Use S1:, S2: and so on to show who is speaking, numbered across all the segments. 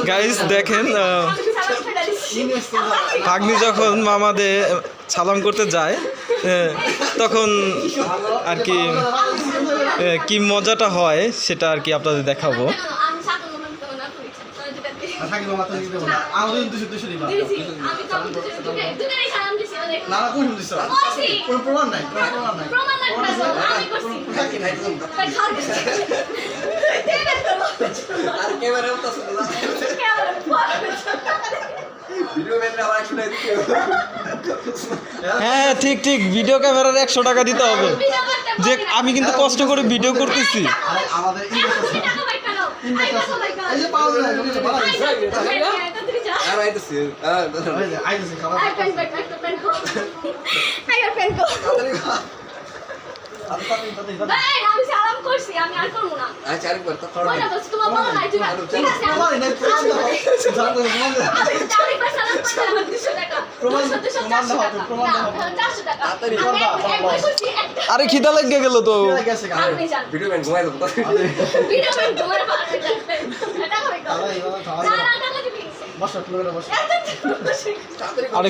S1: Guys দেখেন ভাগ্নি যখন মামাদের সালাম করতে যায় তখন আর কি কি মজাটা হয় সেটা আর কি আপনাদের দেখাবো। হ্যাঁ ঠিক ঠিক, ভিডিও ক্যামেরার 100 টাকা দিতে হবে, যে আমি কিন্তু কষ্ট করে ভিডিও করতেছি।
S2: আমি সালাম করছি, আমি আর করব না। আচ্ছা আরেকবার তো করো না, তোমার বলো না ঠিক আছে। ঠিক আছে আমার নাই আমি আরেকবার সালাম করতে আমার 200 টাকা প্রমাণ দাও, প্রমাণ দাও 400 টাকা তাড়াতাড়ি করবা।
S1: আরে খিদা লেগে গেল তো
S2: ভিডিও ম্যান ঘুমাই দাও, ভিডিও ম্যান ঘুমাই পারবে এটা হবে না না টাকা দিবি বসো তুমি বসো
S1: আরে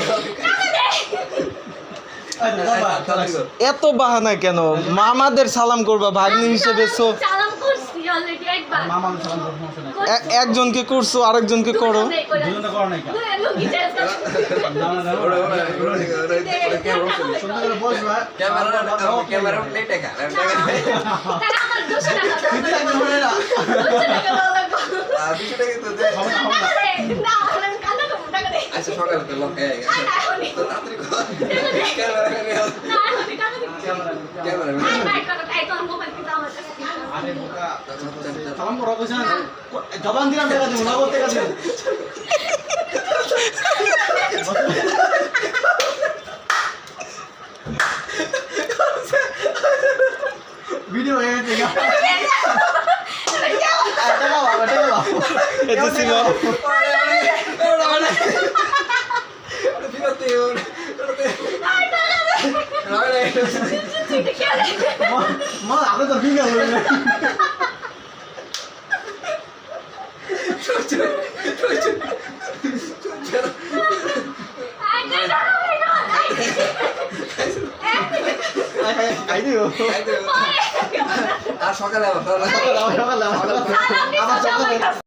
S1: এত বাহানা কেন? মামাদের সালাম করবা ভাগ্নি হিসেবে, সো
S2: সালাম করছি অলরেডি একবার
S3: মামাদের সালাম করো, সমস্যা নাই।
S1: একজনকে করছো আরেকজনকে করো।
S3: দুজনে করো না কেন? না না সুন্দর করে বসবা,
S2: ক্যামেরা প্লে টাকা তারা আমার 200 টাকা
S3: কিন্তু একদম হবে না।
S2: 200 টাকা দাও লাগবে
S3: 200 টাকা তো দে, হবে না হবে না।
S2: না আমি কান্না করব টাকা দে।
S4: আচ্ছা সকালে তো লোক হয়ে গেছে তো তাড়াতাড়ি ক্যামেরা নিয়ে আস
S2: না আমি টাকা দিচ্ছি
S4: ক্যামেরা
S2: আই বাই টাকা এই তো মোবাইল কিন্তু আমার কাছে
S3: আরে বোকা সালাম করো বুঝছেন, জবান দিলাম টাকা দেব না, বলতে টাকা দেব। ভিডিও হয়ে গেছে গা, টাকা বাবা টাকা বাবা
S1: এটা সীমা
S3: মা আপনি তো ভিডিও হয়ে গেছে।
S4: আর সকালে আবার
S3: সকালে